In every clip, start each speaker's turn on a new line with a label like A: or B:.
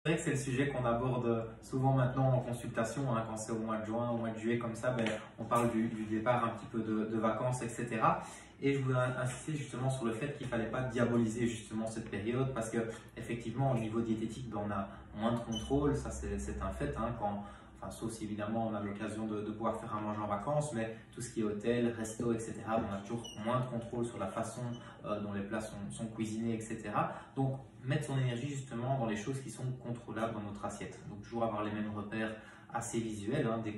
A: C'est vrai que c'est le sujet qu'on aborde souvent maintenant en consultation, hein, quand c'est au mois de juin, au mois de juillet comme ça, on parle du départ un petit peu de vacances, etc. Et je voudrais insister justement sur le fait qu'il ne fallait pas diaboliser justement cette période parce que effectivement au niveau diététique, on a moins de contrôle, ça c'est un fait, hein, sauf si évidemment on a l'occasion de pouvoir faire à manger en vacances, mais tout ce qui est hôtel, resto, etc., on a toujours moins de contrôle sur la façon dont les plats sont cuisinés, etc. Donc mettre son énergie justement dans les choses qui sont contrôlables dans notre assiette. Donc toujours avoir les mêmes repères assez visuels, hein, dès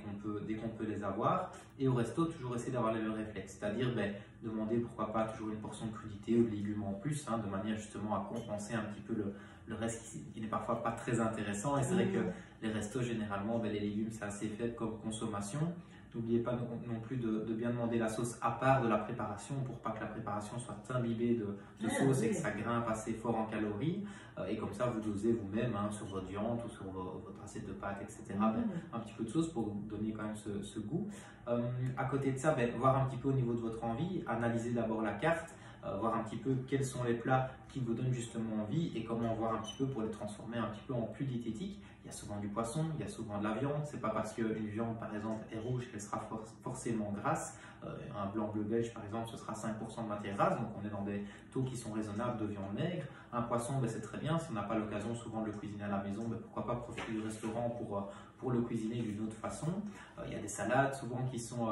A: qu'on peut les avoir. Et au resto, toujours essayer d'avoir les mêmes réflexes, c'est-à-dire demander pourquoi pas toujours une portion de crudité ou de légumes en plus, hein, de manière justement à compenser un petit peu le reste qui n'est parfois pas très intéressant. Et c'est vrai que les restos, généralement, les légumes, c'est assez faible comme consommation. N'oubliez pas non plus de bien demander la sauce à part de la préparation pour pas que la préparation soit imbibée de sauce et que ça grimpe assez fort en calories. Et comme ça, vous dosez vous-même, hein, sur votre viande ou sur votre assiette de pâtes, etc. Un petit peu de sauce pour vous donner quand même ce goût. À côté de ça, voir un petit peu au niveau de votre envie, analyser d'abord la carte. Voir un petit peu quels sont les plats qui vous donnent justement envie et comment voir un petit peu pour les transformer un petit peu en plus diététiques. Il y a souvent du poisson, il y a souvent de la viande. C'est pas parce qu'une viande par exemple est rouge qu'elle sera forcément grasse. Un blanc bleu belge par exemple, ce sera 5% de matière grasse, donc on est dans des taux qui sont raisonnables de viande maigre. Un poisson, c'est très bien. Si on n'a pas l'occasion souvent de le cuisiner à la maison, pourquoi pas profiter du restaurant pour le cuisiner d'une autre façon. Il y a des salades souvent qui sont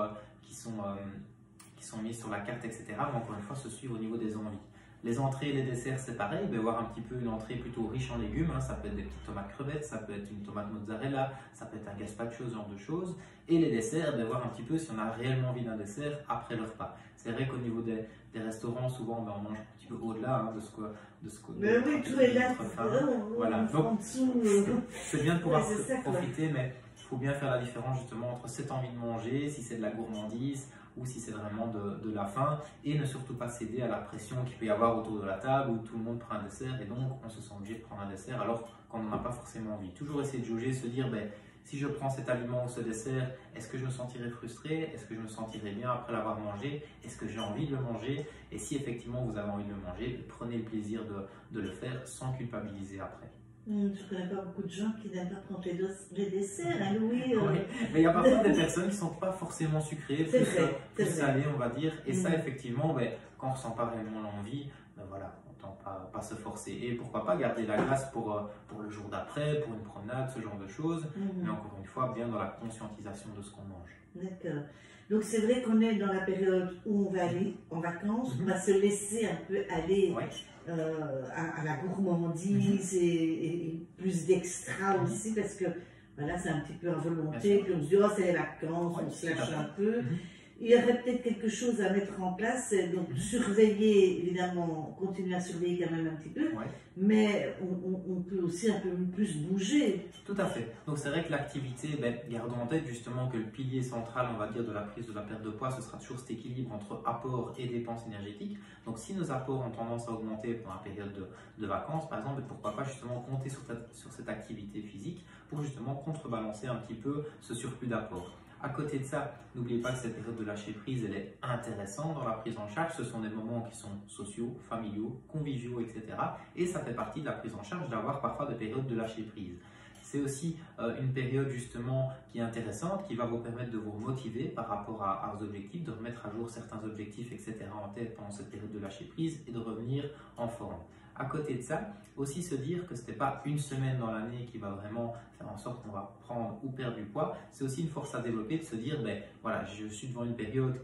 A: mises sur la carte, etc. Mais encore une fois, se suivre au niveau des envies. Les entrées et les desserts, c'est pareil. Voir un petit peu une entrée plutôt riche en légumes. Hein. Ça peut être des petites tomates crevettes, ça peut être une tomate mozzarella, ça peut être un gazpacho, ce genre de choses. Et les desserts, voir un petit peu si on a réellement envie d'un dessert après le repas. C'est vrai qu'au niveau des restaurants, souvent, on mange un petit peu au-delà, hein, de ce que
B: mais oui, tout est là.
A: Voilà. Donc, c'est bien de pouvoir profiter, mais il faut bien faire la différence justement entre cette envie de manger, si c'est de la gourmandise, ou si c'est vraiment de la faim, et ne surtout pas céder à la pression qu'il peut y avoir autour de la table où tout le monde prend un dessert et donc on se sent obligé de prendre un dessert alors qu'on n'en a pas forcément envie. Toujours essayer de jauger, se dire si je prends cet aliment ou ce dessert, est-ce que je me sentirai frustré? Est-ce que je me sentirai bien après l'avoir mangé? Est-ce que j'ai envie de le manger? Et si effectivement vous avez envie de le manger, prenez le plaisir de le faire sans culpabiliser après.
B: Je ne connais pas beaucoup de gens qui n'aiment pas prendre les desserts, hein, Louis.
A: Oui, mais il y a parfois des personnes qui ne sont pas forcément sucrées, plus salées, on va dire. Et ça, effectivement, quand on ne ressent pas vraiment l'envie, voilà, on ne tente pas se forcer. Et pourquoi pas garder la glace pour le jour d'après, pour une promenade, ce genre de choses. Mais encore une fois, bien dans la conscientisation de ce qu'on mange.
B: D'accord. Donc c'est vrai qu'on est dans la période où on va aller en vacances, on va se laisser un peu aller à la gourmandise et plus d'extra aussi, parce que voilà, c'est un petit peu involonté, puis on se dit, oh c'est les vacances, on se lâche un peu. Il y aurait peut-être quelque chose à mettre en place, donc surveiller, évidemment, continuer à surveiller quand même un petit peu, mais on peut aussi un peu plus bouger.
A: Tout à fait. Donc c'est vrai que l'activité, gardons en tête justement que le pilier central, on va dire, de la prise de la perte de poids, ce sera toujours cet équilibre entre apport et dépenses énergétiques. Donc si nos apports ont tendance à augmenter pendant la période de vacances, par exemple, pourquoi pas justement compter sur cette activité physique pour justement contrebalancer un petit peu ce surplus d'apport. À côté de ça, n'oubliez pas que cette période de lâcher prise, elle est intéressante dans la prise en charge. Ce sont des moments qui sont sociaux, familiaux, conviviaux, etc. Et ça fait partie de la prise en charge d'avoir parfois des périodes de lâcher prise. C'est aussi une période justement qui est intéressante, qui va vous permettre de vous motiver par rapport à vos objectifs, de remettre à jour certains objectifs, etc. en tête pendant cette période de lâcher prise et de revenir en forme. À côté de ça, aussi se dire que ce n'est pas une semaine dans l'année qui va vraiment faire en sorte qu'on va prendre ou perdre du poids. C'est aussi une force à développer de se dire, voilà, je suis devant une période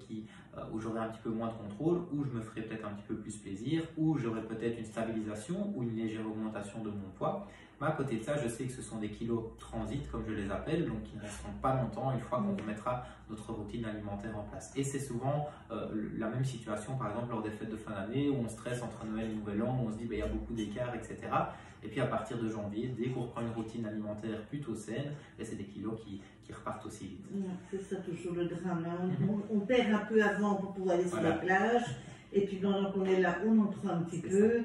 A: où j'aurai un petit peu moins de contrôle, où je me ferai peut-être un petit peu plus plaisir, où j'aurai peut-être une stabilisation ou une légère augmentation de mon poids. Mais à côté de ça, je sais que ce sont des kilos transit, comme je les appelle, donc qui ne resteront pas longtemps une fois qu'on remettra notre routine alimentaire en place. Et c'est souvent la même situation, par exemple, lors des fêtes de fin d'année, où on stresse entre Noël et Nouvel An, où on se dit il y a beaucoup d'écarts, etc. Et puis à partir de janvier, dès qu'on reprend une routine alimentaire plutôt saine, c'est des kilos qui repartent aussi vite.
B: C'est ça toujours le drame. Hein. On perd un peu avant pour pouvoir aller sur la plage, et puis pendant qu'on est là, on en prend un petit peu.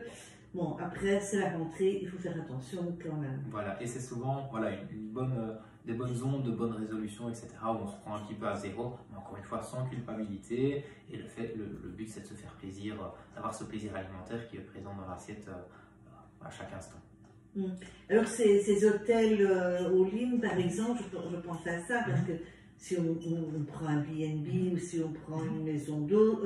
B: Bon, après, c'est la rentrée, il faut faire attention quand même.
A: Voilà, et c'est souvent des bonnes ondes, de bonnes résolutions, etc., où on reprend un petit peu à zéro, mais encore une fois, sans culpabilité. Et le but, c'est de se faire plaisir, d'avoir ce plaisir alimentaire qui est présent dans l'assiette à chaque instant.
B: Alors ces hôtels all-in, par exemple, je pense à ça, parce que si on prend un B&B ou si on prend une maison d'eau,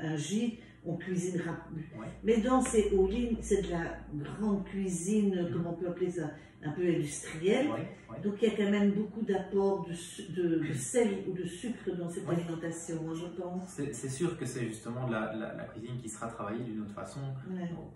B: un gîte, on cuisinera plus. Mais dans ces all-in, c'est de la grande cuisine, comme on peut appeler ça, un peu industrielle. Donc il y a quand même beaucoup d'apports de sel ou de sucre dans cette alimentation, je pense.
A: C'est sûr que c'est justement la cuisine qui sera travaillée d'une autre façon.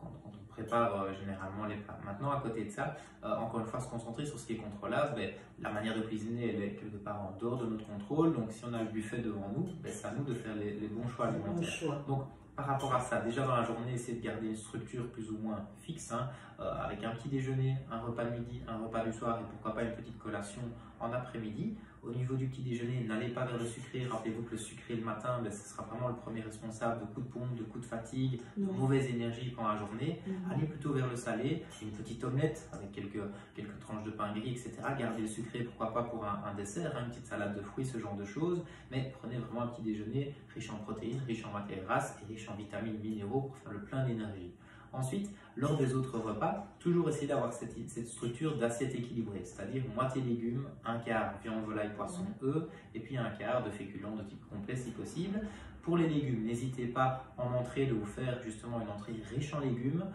A: Quand on prépare généralement les plats. Maintenant, à côté de ça, encore une fois, se concentrer sur ce qui est contrôlable. La manière de cuisiner, elle est quelque part en dehors de notre contrôle. Donc, si on a le buffet devant nous, c'est à nous de faire les bons choix alimentaires. Donc, par rapport à ça, déjà dans la journée, essayer de garder une structure plus ou moins fixe, avec un petit déjeuner, un repas de midi, un repas du soir et pourquoi pas une petite collation en après-midi. Au niveau du petit déjeuner, n'allez pas vers le sucré. Rappelez-vous que le sucré le matin, ce sera vraiment le premier responsable de coups de pompe, de coups de fatigue, de mauvaise énergie pendant la journée. Allez plutôt vers le salé, une petite omelette avec quelques tranches de pain gris, etc. Gardez le sucré, pourquoi pas pour un dessert, une petite salade de fruits, ce genre de choses. Mais prenez vraiment un petit déjeuner riche en protéines, riche en matières grasses et riche en vitamines, minéraux pour faire le plein d'énergie. Ensuite, lors des autres repas, toujours essayer d'avoir cette structure d'assiette équilibrée, c'est-à-dire moitié légumes, un quart viande, volaille, poisson, œufs, et puis un quart de féculents de type complet si possible. Pour les légumes, n'hésitez pas en entrée de vous faire justement une entrée riche en légumes,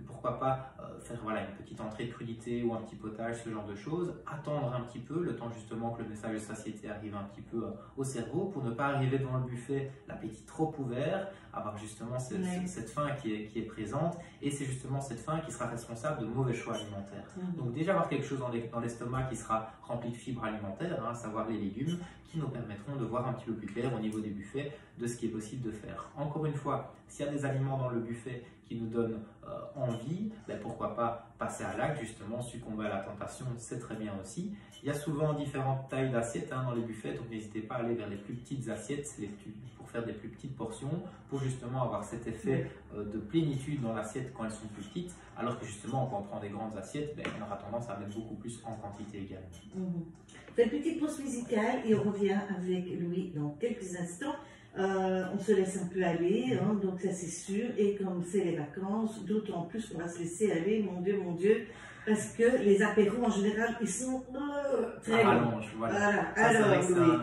A: pourquoi pas faire une petite entrée de crudité ou un petit potage, ce genre de choses, attendre un petit peu, le temps justement que le message de satiété arrive un petit peu au cerveau, pour ne pas arriver devant le buffet, l'appétit trop ouvert, avoir justement cette faim qui est présente, et c'est justement cette faim qui sera responsable de mauvais choix alimentaires. Donc déjà avoir quelque chose dans l'estomac qui sera rempli de fibres alimentaires, à savoir les légumes, qui nous permettront de voir un petit peu plus clair au niveau des buffets de ce qui est possible de faire. Encore une fois, s'il y a des aliments dans le buffet qui nous donnent envie, pourquoi pas passer à l'acte, justement, succomber à la tentation, c'est très bien aussi. Il y a souvent différentes tailles d'assiettes dans les buffets, donc n'hésitez pas à aller vers les plus petites assiettes pour faire des plus petites portions, pour justement avoir cet effet de plénitude dans l'assiette quand elles sont plus petites, alors que justement quand on prend des grandes assiettes, on aura tendance à mettre beaucoup plus en quantité également.
B: On fait une petite pause musicale et on revient avec Louis dans quelques instants. On se laisse un peu aller, donc ça c'est sûr, et comme c'est les vacances, d'autant plus qu'on va se laisser aller, mon Dieu, parce que les apéros en général, ils sont très longs.
A: Voilà.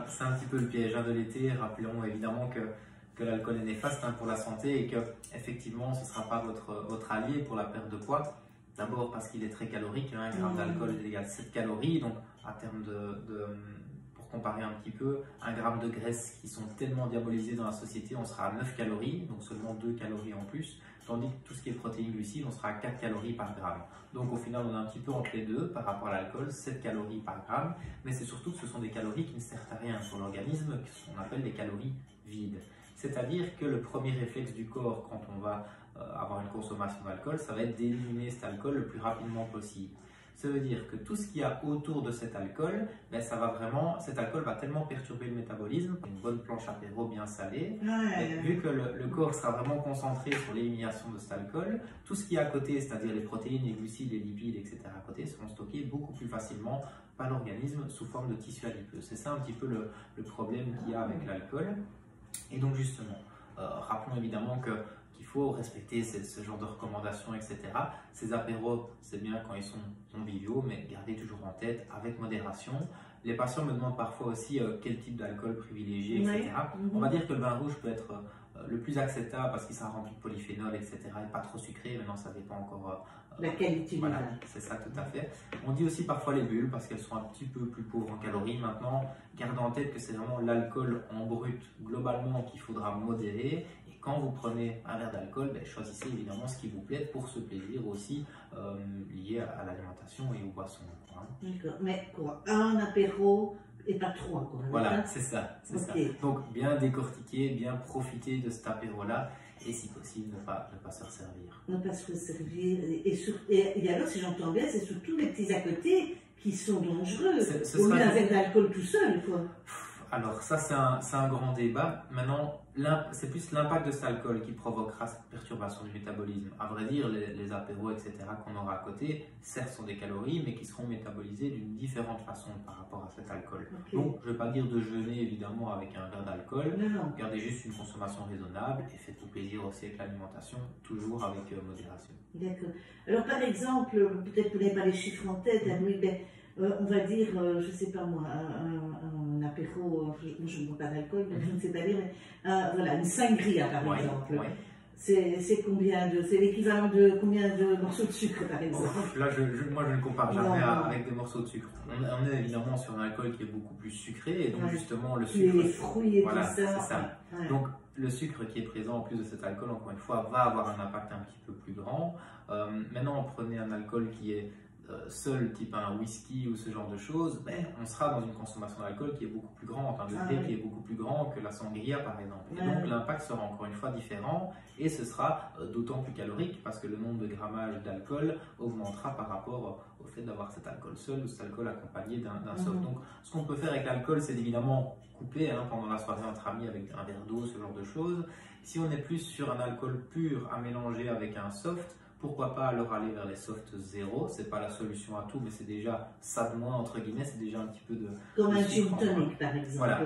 A: C'est un petit peu le piège de l'été. Rappelons évidemment que l'alcool est néfaste pour la santé et que effectivement ce ne sera pas votre allié pour la perte de poids. D'abord parce qu'il est très calorique, 1 gramme d'alcool égale 7 calories, donc à terme pour comparer un petit peu, 1 gramme de graisse qui sont tellement diabolisées dans la société, on sera à 9 calories, donc seulement 2 calories en plus, tandis que tout ce qui est protéines, glucides, on sera à 4 calories par gramme. Donc au final, on est un petit peu entre les deux par rapport à l'alcool, 7 calories par gramme, mais c'est surtout que ce sont des calories qui ne servent à rien pour l'organisme, qu'on appelle des calories vides. C'est-à-dire que le premier réflexe du corps quand on va avoir une consommation d'alcool, ça va être d'éliminer cet alcool le plus rapidement possible. Ça veut dire que tout ce qu'il y a autour de cet alcool, cet alcool va tellement perturber le métabolisme, une bonne planche apéro bien salée, vu que le corps sera vraiment concentré sur l'élimination de cet alcool, tout ce qui est à côté, c'est-à-dire les protéines, les glucides, les lipides, etc. à côté, seront stockés beaucoup plus facilement par l'organisme sous forme de tissu adipeux. C'est ça un petit peu le problème qu'il y a avec l'alcool. Et donc justement, rappelons évidemment qu'il faut respecter ce genre de recommandations, etc. Ces apéros, c'est bien quand ils sont conviviaux, mais gardez toujours en tête avec modération. Les patients me demandent parfois aussi quel type d'alcool privilégier, etc. On va dire que le vin rouge peut être le plus acceptable parce qu'il sera rempli de polyphénol, etc. et pas trop sucré. Maintenant, ça dépend encore
B: la qualité du vin.
A: C'est ça, tout à fait. On dit aussi parfois les bulles parce qu'elles sont un petit peu plus pauvres en calories. Maintenant, gardez en tête que c'est vraiment l'alcool en brut globalement qu'il faudra modérer. Et quand vous prenez un verre d'alcool, choisissez évidemment ce qui vous plaît pour ce plaisir aussi lié à l'alimentation et aux boissons.
B: D'accord, mais quoi, un apéro et pas trois, quoi.
A: Voilà, c'est ça. Donc bien décortiquer, bien profiter de cet apéro-là. Et si possible, ne pas se resservir.
B: Ne pas se resservir. Et alors, si j'entends bien, c'est surtout les petits à côté qui sont dangereux. Au lieu d'un verre d'alcool tout seul, quoi.
A: Alors ça, c'est un grand débat. Maintenant, c'est plus l'impact de cet alcool qui provoquera cette perturbation du métabolisme. À vrai dire, les apéros, etc., qu'on aura à côté, certes sont des calories, mais qui seront métabolisées d'une différente façon par rapport à cet alcool.
B: Okay.
A: Donc, je ne vais pas dire de jeûner, évidemment, avec un verre d'alcool.
B: Non.
A: Gardez juste une consommation raisonnable et faites-vous plaisir aussi avec l'alimentation, toujours avec modération.
B: D'accord. Alors, par exemple, peut-être que vous n'avez pas les chiffres en tête, oui, ben, on va dire, je ne sais pas moi, un apéro, je ne bois pas d'alcool, donc je ne sais pas dire, mais voilà, une sangria par exemple.
A: Ouais.
B: C'est combien c'est l'équivalent de combien de morceaux de sucre par exemple?
A: Là, moi je ne compare jamais avec des morceaux de sucre. On est évidemment sur un alcool qui est beaucoup plus sucré, et donc justement le sucre.
B: Les fruits et
A: voilà,
B: tout ça.
A: C'est ça. Ouais. Donc le sucre qui est présent en plus de cet alcool, encore une fois, va avoir un impact un petit peu plus grand. Maintenant, prenez un alcool qui est seul, type un whisky ou ce genre de choses, ben, on sera dans une consommation d'alcool qui est beaucoup plus grande, un degré qui est beaucoup plus grand que la sangria par exemple. Et donc l'impact sera encore une fois différent et ce sera d'autant plus calorique parce que le nombre de grammages d'alcool augmentera par rapport au fait d'avoir cet alcool seul ou cet alcool accompagné d'un soft. Donc ce qu'on peut faire avec l'alcool, c'est évidemment couper pendant la soirée entre amis avec un verre d'eau, ce genre de choses. Si on est plus sur un alcool pur à mélanger avec un soft, pourquoi pas alors aller vers les softs zéro? C'est pas la solution à tout, mais c'est déjà ça de moins, entre guillemets, c'est déjà un petit peu de.
B: Comme un gin tonic par exemple.
A: Voilà,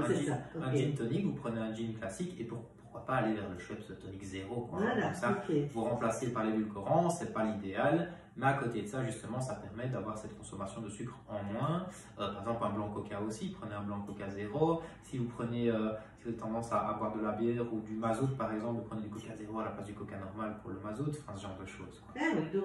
A: un gin tonic, vous prenez un gin classique et pourquoi pas aller vers le Schweppes tonic zéro.
B: Voilà,
A: comme ça, vous remplacez par l'édulcorant, c'est pas l'idéal, mais à côté de ça, justement, ça permet d'avoir cette consommation de sucre en moins. Par exemple, un blanc coca aussi, prenez un blanc coca zéro. Si vous prenez, si vous avez tendance à boire de la bière ou du mazout, par exemple, vous prenez du coca zéro à la place du coca normal pour le mazout, enfin ce genre de choses.
B: Ah oui,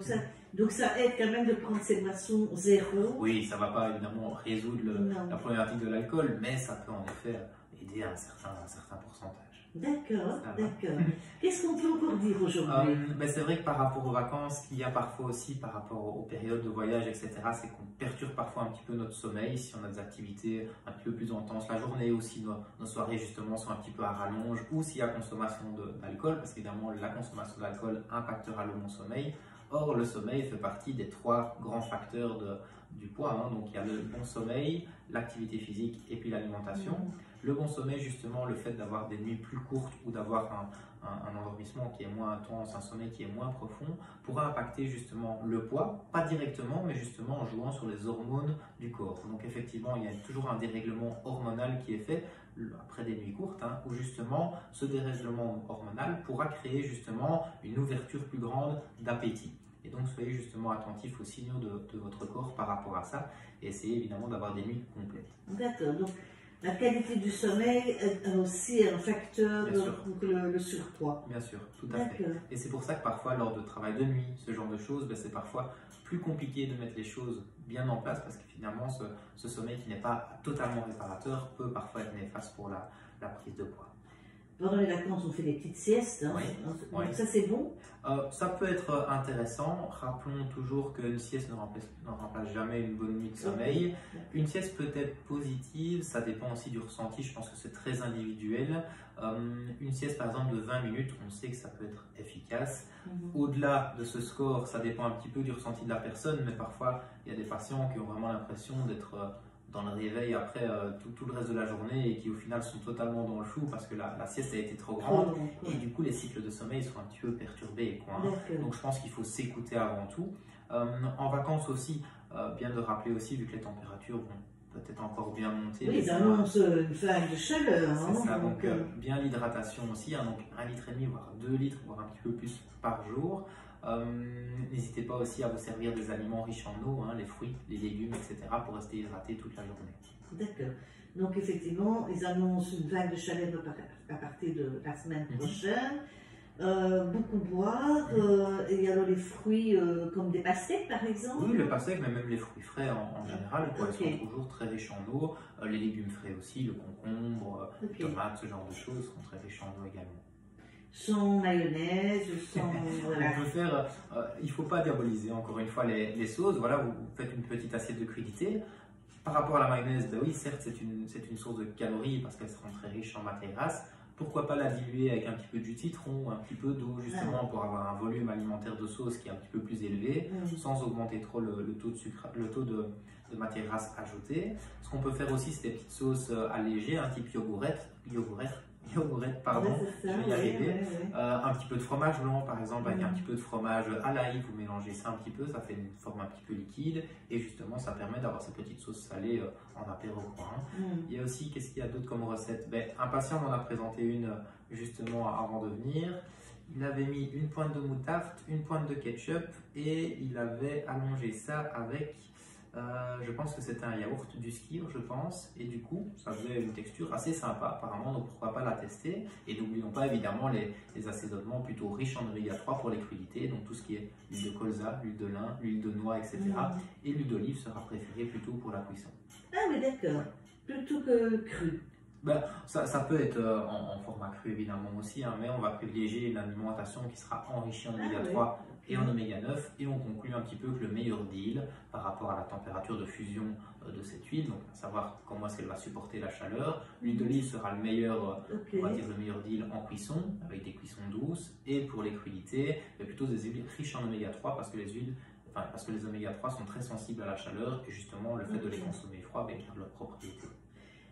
B: donc ça aide quand même de prendre ces boissons zéro.
A: Oui, ça ne va pas évidemment résoudre la problématique de l'alcool, mais ça peut en effet aider à un certain pourcentage.
B: D'accord, d'accord. Qu'est-ce qu'on peut encore dire aujourd'hui?
A: C'est vrai que par rapport aux vacances, qu'il y a parfois aussi par rapport aux périodes de voyage, etc., c'est qu'on perturbe parfois un petit peu notre sommeil si on a des activités un petit peu plus intenses la journée, ou si nos soirées justement sont un petit peu à rallonge, ou s'il y a consommation d'alcool, parce qu'évidemment la consommation d'alcool impactera le bon sommeil. Or, le sommeil fait partie des 3 grands facteurs du poids. Donc, il y a le bon sommeil, l'activité physique et puis l'alimentation. Le bon sommeil, justement, le fait d'avoir des nuits plus courtes ou d'avoir un endormissement qui est moins intense, un sommeil qui est moins profond, pourra impacter justement le poids, pas directement, mais justement en jouant sur les hormones du corps. Donc, effectivement, il y a toujours un dérèglement hormonal qui est fait après des nuits courtes, où justement ce dérèglement hormonal pourra créer justement une ouverture plus grande d'appétit. Et donc soyez justement attentifs aux signaux de votre corps par rapport à ça et essayez évidemment d'avoir des nuits complètes.
B: D'accord, donc la qualité du sommeil est aussi un facteur pour le surpoids.
A: Bien sûr, tout à fait. Et c'est pour ça que parfois lors de travail de nuit, ce genre de choses, c'est parfois plus compliqué de mettre les choses bien en place parce que finalement ce sommeil qui n'est pas totalement réparateur peut parfois être néfaste pour la prise de poids.
B: Pendant les vacances, on fait des petites siestes. Donc ça, c'est bon.
A: Ça peut être intéressant. Rappelons toujours qu'une sieste ne remplace jamais une bonne nuit de sommeil. Une sieste peut être positive, ça dépend aussi du ressenti. Je pense que c'est très individuel. Une sieste, par exemple, de 20 minutes, on sait que ça peut être efficace. Au-delà de ce score, ça dépend un petit peu du ressenti de la personne, mais parfois, il y a des patients qui ont vraiment l'impression d'être dans le réveil après tout le reste de la journée et qui au final sont totalement dans le flou parce que la sieste a été trop grande et du coup les cycles de sommeil sont un petit peu perturbés. Donc je pense qu'il faut s'écouter avant tout. En vacances aussi, bien de rappeler aussi, vu que les températures vont peut-être encore bien monter.
B: Oui, ils annoncent une vague de chaleur.
A: C'est ça, donc bien l'hydratation aussi, donc 1,5 litre, voire 2 litres, voire un petit peu plus par jour. N'hésitez pas aussi à vous servir des aliments riches en eau, les fruits, les légumes, etc. pour rester hydraté toute la journée.
B: D'accord. Donc effectivement, ils annoncent une vague de chaleur à partir de la semaine prochaine. Beaucoup boire, et alors les fruits comme des pastèques par exemple?
A: Oui, le pastèque, mais même les fruits frais en général, ils sont toujours très riches en eau. Les légumes frais aussi, le concombre, les tomates, ce genre de choses sont très riches en eau également.
B: Sans mayonnaise, sans...
A: Voilà. On peut faire, il ne faut pas diaboliser encore une fois les sauces. Voilà, vous faites une petite assiette de crudité. Par rapport à la mayonnaise, oui, certes, c'est une source de calories parce qu'elles seront très riches en matières grasses. Pourquoi pas la diluer avec un petit peu de jus de citron, un petit peu d'eau, justement, pour avoir un volume alimentaire de sauce qui est un petit peu plus élevé, sans augmenter trop le taux de sucre, le taux de matière grasse ajoutée. Ce qu'on peut faire aussi, c'est des petites sauces allégées, un type yogourette. yaourette, pardon,
B: Ouais, c'est ça,
A: je vais y arriver.
B: ouais, ouais.
A: Un petit peu de fromage blanc, par exemple, avec un petit peu de fromage à l'ail, vous mélangez ça un petit peu, ça fait une forme un petit peu liquide, et justement, ça permet d'avoir cette petite sauce salée en apéro, quoi, hein. Il y a aussi, qu'est-ce qu'il y a d'autre comme recette? Ben, un patient m'en a présenté une, justement, avant de venir. Il avait mis une pointe de moutarde, une pointe de ketchup, et il avait allongé ça avec... je pense que c'était un yaourt du Skir, je pense, et du coup, ça faisait une texture assez sympa apparemment, donc pourquoi pas la tester. Et n'oublions pas évidemment les assaisonnements plutôt riches en oméga 3 pour les crudités, donc tout ce qui est l'huile de colza, l'huile de lin, l'huile de noix, etc. Et l'huile d'olive sera préférée plutôt pour la cuisson.
B: Ah oui, d'accord, plutôt que cru.
A: Ben, ça peut être en format cru évidemment aussi, hein, mais on va privilégier une alimentation qui sera enrichie en oméga 3 et en oméga 9, et on conclut un petit peu que le meilleur deal par rapport à la température de fusion de cette huile, donc à savoir comment est-ce qu'elle va supporter la chaleur. L'huile d'olive sera le meilleur, on va dire le meilleur deal en cuisson, avec des cuissons douces, et pour les crudités, plutôt des huiles riches en oméga 3 parce que les oméga 3 sont très sensibles à la chaleur, et justement le fait de les consommer froids garde leurs propriétés.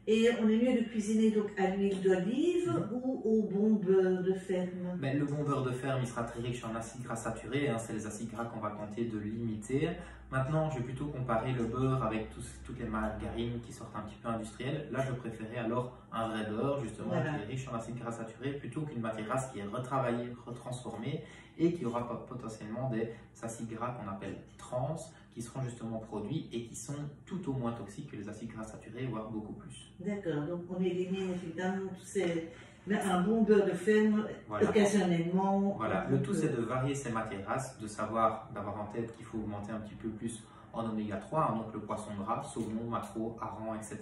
B: Et on est mieux de cuisiner donc à l'huile d'olive ou au bon beurre de ferme?
A: Mais le bon beurre de ferme, il sera très riche en acides gras saturés, hein, c'est les acides gras qu'on va tenter de limiter. Maintenant, je vais plutôt comparer le beurre avec toutes les margarines qui sortent un petit peu industrielles. Là, je préférais alors un vrai beurre, justement, qui est riche en acides gras saturés, plutôt qu'une matière grasse qui est retravaillée, retransformée, et qui aura potentiellement des acides gras qu'on appelle trans, qui seront justement produits et qui sont tout au moins toxiques que les acides gras saturés, voire beaucoup plus.
B: D'accord, donc on élimine évidemment tous ces... Mais un bon beurre de ferme, occasionnellement.
A: Voilà, le tout c'est de varier ces matières grasses, d'avoir en tête qu'il faut augmenter un petit peu plus en oméga 3, hein, donc le poisson gras, saumon, maquereau, hareng, etc.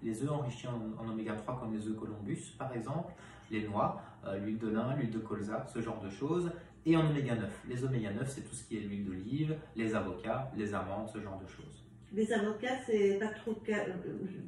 A: Les œufs enrichis en oméga 3 comme les œufs Columbus par exemple, les noix, l'huile de lin, l'huile de colza, ce genre de choses. Et en oméga 9, les oméga 9 c'est tout ce qui est l'huile d'olive, les avocats, les amandes, ce genre de choses.
B: Les avocats, c'est pas trop...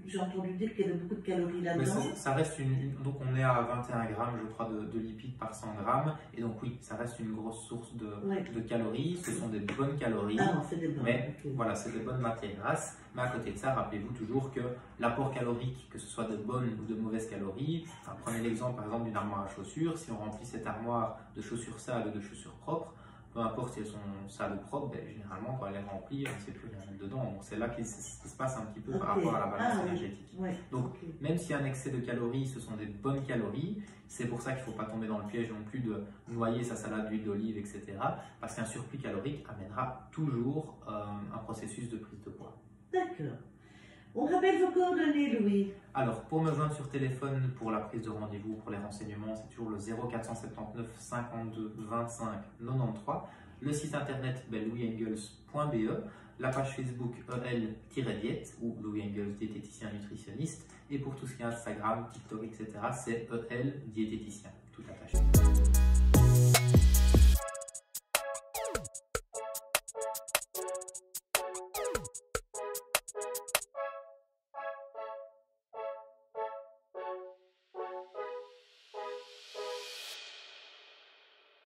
B: J'ai entendu dire qu'il y avait beaucoup de calories là-dedans.
A: Ça reste donc on est à 21 grammes, je crois, de lipides par 100 grammes. Et donc oui, ça reste une grosse source de calories. Ce sont des bonnes calories.
B: Ah non, c'est des bonnes.
A: Mais voilà, c'est des bonnes matières grasses. Mais à côté de ça, rappelez-vous toujours que l'apport calorique, que ce soit de bonnes ou de mauvaises calories, prenez l'exemple par exemple d'une armoire à chaussures. Si on remplit cette armoire de chaussures sales ou de chaussures propres, peu importe si elles sont sales ou propres, généralement quand elle est remplie, on ne sait plus rien mettre dedans. Donc c'est là qu'il se passe un petit peu par rapport à la balance énergétique. Donc même s'il y a un excès de calories, ce sont des bonnes calories. C'est pour ça qu'il ne faut pas tomber dans le piège non plus de noyer sa salade d'huile d'olive, etc. Parce qu'un surplus calorique amènera toujours un processus de prise de poids.
B: D'accord. On rappelle vos coordonnées, Louis.
A: Alors, pour me joindre sur téléphone pour la prise de rendez-vous, pour les renseignements, c'est toujours le 0479 52 25 93. Le site internet louisengels.be, la page Facebook EL-diète ou Louis Engels diététicien nutritionniste. Et pour tout ce qui est Instagram, TikTok, etc., c'est EL diététicien, tout attaché.